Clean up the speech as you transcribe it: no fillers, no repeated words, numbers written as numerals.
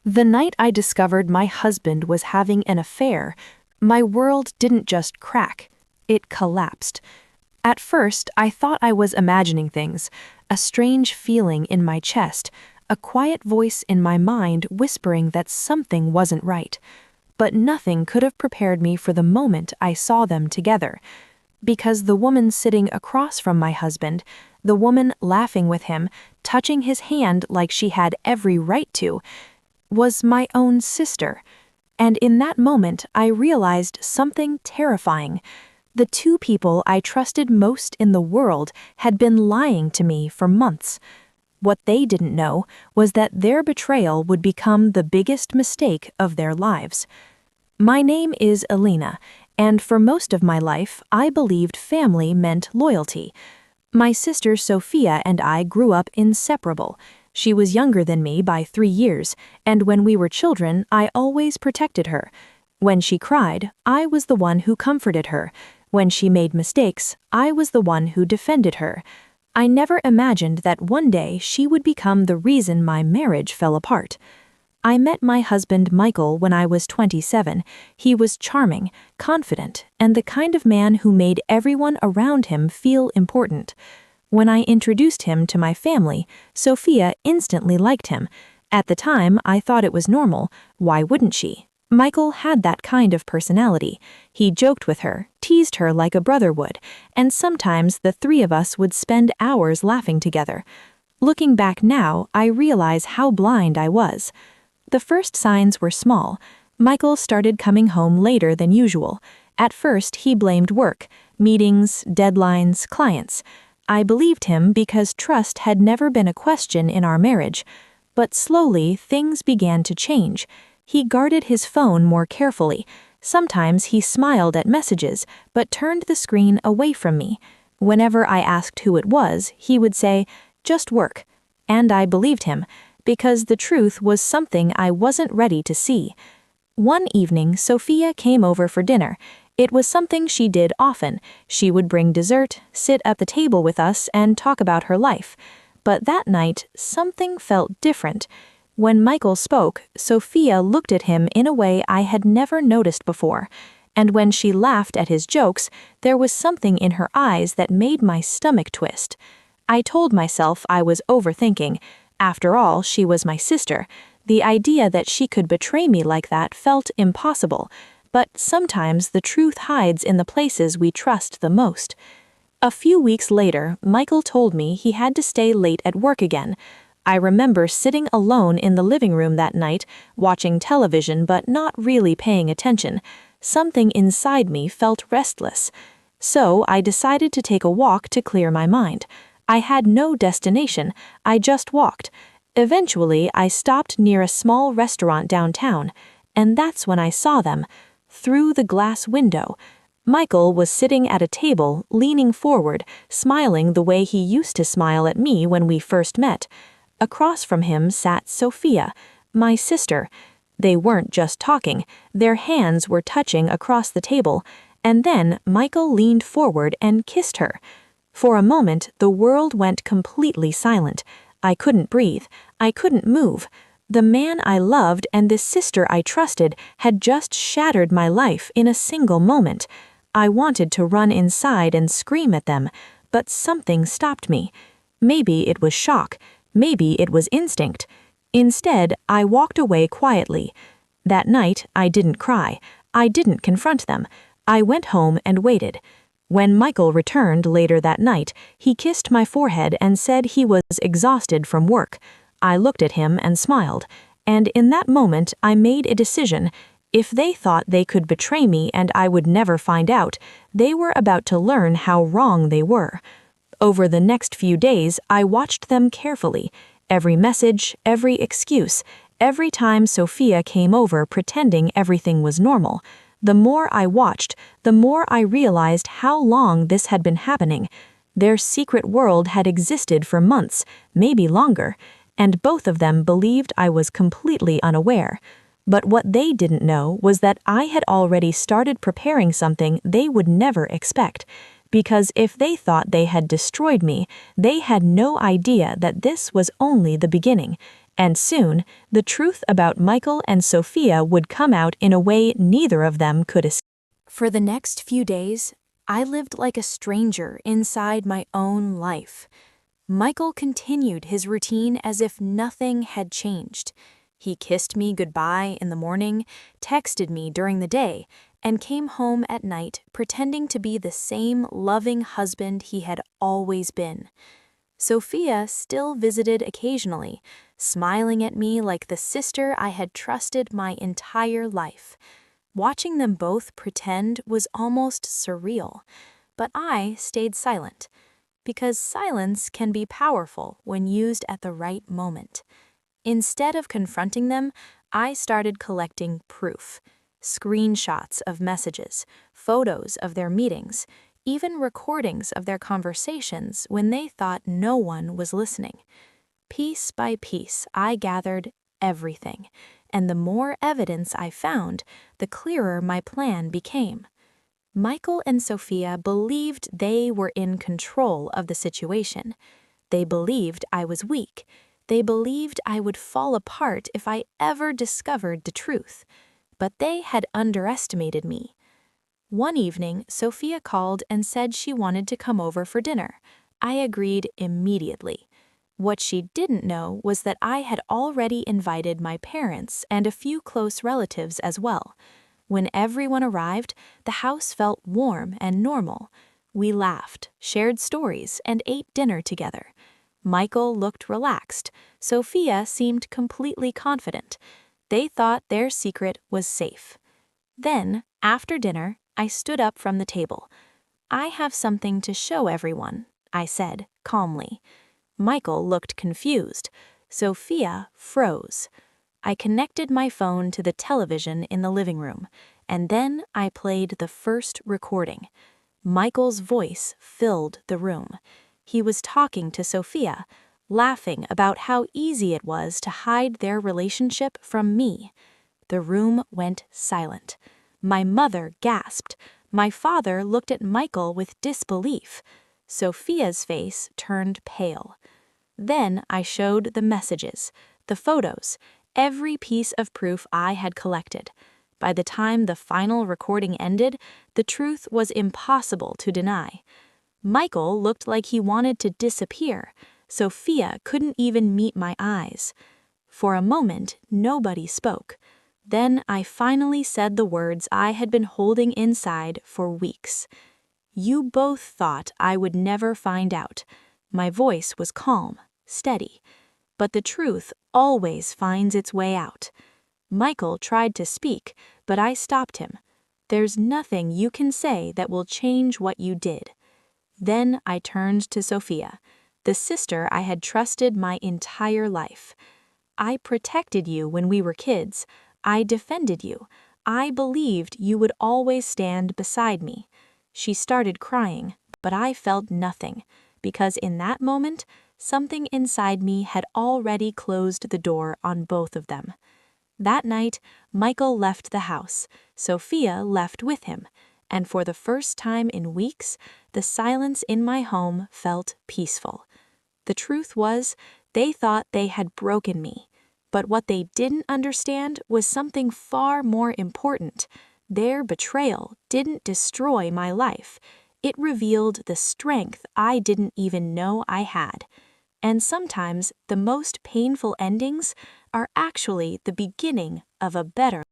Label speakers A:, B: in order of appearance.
A: The night I discovered my husband was having an affair, my world didn't just crack, it collapsed. At first, I thought I was imagining things, a strange feeling in my chest, a quiet voice in my mind whispering that something wasn't right. But nothing could have prepared me for the moment I saw them together. Because the woman sitting across from my husband, the woman laughing with him, touching his hand like she had every right to, was my own sister. And in that moment, I realized something terrifying. The two people I trusted most in the world had been lying to me for months. What they didn't know was that their betrayal would become the biggest mistake of their lives. My name is Alina, and for most of my life, I believed family meant loyalty. My sister Sophia and I grew up inseparable. She was younger than me by 3 years, and when we were children, I always protected her. When she cried, I was the one who comforted her. When she made mistakes, I was the one who defended her. I never imagined that one day she would become the reason my marriage fell apart. I met my husband Michael when I was 27. He was charming, confident, and the kind of man who made everyone around him feel important. When I introduced him to my family, Sophia instantly liked him. At the time, I thought it was normal. Why wouldn't she? Michael had that kind of personality. He joked with her, teased her like a brother would, and sometimes the three of us would spend hours laughing together. Looking back now, I realize how blind I was. The first signs were small. Michael started coming home later than usual. At first, he blamed work, meetings, deadlines, clients. I believed him because trust had never been a question in our marriage. But slowly, things began to change. He guarded his phone more carefully. Sometimes he smiled at messages, but turned the screen away from me. Whenever I asked who it was, he would say, "Just work." And I believed him, because the truth was something I wasn't ready to see. One evening, Sophia came over for dinner. It was something she did often. She would bring dessert, sit at the table with us, and talk about her life. But that night, something felt different. When Michael spoke, Sophia looked at him in a way I had never noticed before. And when she laughed at his jokes, there was something in her eyes that made my stomach twist. I told myself I was overthinking. After all, she was my sister. The idea that she could betray me like that felt impossible. But sometimes the truth hides in the places we trust the most. A few weeks later, Michael told me he had to stay late at work again. I remember sitting alone in the living room that night, watching television but not really paying attention. Something inside me felt restless. So I decided to take a walk to clear my mind. I had no destination, I just walked. Eventually, I stopped near a small restaurant downtown, and that's when I saw them. Through the glass window, Michael was sitting at a table, leaning forward, smiling the way he used to smile at me when we first met. Across from him sat Sophia, my sister. They weren't just talking, their hands were touching across the table, and then Michael leaned forward and kissed her. For a moment, the world went completely silent. I couldn't breathe, I couldn't move. The man I loved and the sister I trusted had just shattered my life in a single moment. I wanted to run inside and scream at them, but something stopped me. Maybe it was shock, maybe it was instinct. Instead, I walked away quietly. That night, I didn't cry. I didn't confront them. I went home and waited. When Michael returned later that night, he kissed my forehead and said he was exhausted from work. I looked at him and smiled, and in that moment I made a decision. If they thought they could betray me and I would never find out, they were about to learn how wrong they were. Over the next few days, I watched them carefully. Every message, every excuse, every time Sophia came over pretending everything was normal. The more I watched, the more I realized how long this had been happening. Their secret world had existed for months, maybe longer, and both of them believed I was completely unaware. But what they didn't know was that I had already started preparing something they would never expect. Because if they thought they had destroyed me, they had no idea that this was only the beginning. And soon, the truth about Michael and Sophia would come out in a way neither of them could escape. For the next few days, I lived like a stranger inside my own life. Michael continued his routine as if nothing had changed. He kissed me goodbye in the morning, texted me during the day, and came home at night pretending to be the same loving husband he had always been. Sophia still visited occasionally, smiling at me like the sister I had trusted my entire life. Watching them both pretend was almost surreal, but I stayed silent, because silence can be powerful when used at the right moment. Instead of confronting them, I started collecting proof. Screenshots of messages, photos of their meetings, even recordings of their conversations when they thought no one was listening. Piece by piece, I gathered everything, and the more evidence I found, the clearer my plan became. Michael and Sophia believed they were in control of the situation. They believed I was weak. They believed I would fall apart if I ever discovered the truth. But they had underestimated me. One evening, Sophia called and said she wanted to come over for dinner. I agreed immediately. What she didn't know was that I had already invited my parents and a few close relatives as well. When everyone arrived, the house felt warm and normal. We laughed, shared stories, and ate dinner together. Michael looked relaxed. Sophia seemed completely confident. They thought their secret was safe. Then, after dinner, I stood up from the table. "I have something to show everyone," I said, calmly. Michael looked confused. Sophia froze. I connected my phone to the television in the living room, and then I played the first recording. Michael's voice filled the room. He was talking to Sophia, laughing about how easy it was to hide their relationship from me. The room went silent. My mother gasped. My father looked at Michael with disbelief. Sophia's face turned pale. Then I showed the messages, the photos, every piece of proof I had collected. By the time the final recording ended, the truth was impossible to deny. Michael looked like he wanted to disappear. Sophia couldn't even meet my eyes. For a moment, nobody spoke. Then I finally said the words I had been holding inside for weeks. "You both thought I would never find out." My voice was calm, steady. But the truth always finds its way out. Michael tried to speak, but I stopped him. "There's nothing you can say that will change what you did." Then I turned to Sophia, the sister I had trusted my entire life. "I protected you when we were kids. I defended you. I believed you would always stand beside me." She started crying, but I felt nothing, because in that moment, something inside me had already closed the door on both of them. That night, Michael left the house. Sophia left with him, and for the first time in weeks, the silence in my home felt peaceful. The truth was, they thought they had broken me. But what they didn't understand was something far more important. Their betrayal didn't destroy my life. It revealed the strength I didn't even know I had. And sometimes the most painful endings are actually the beginning of a better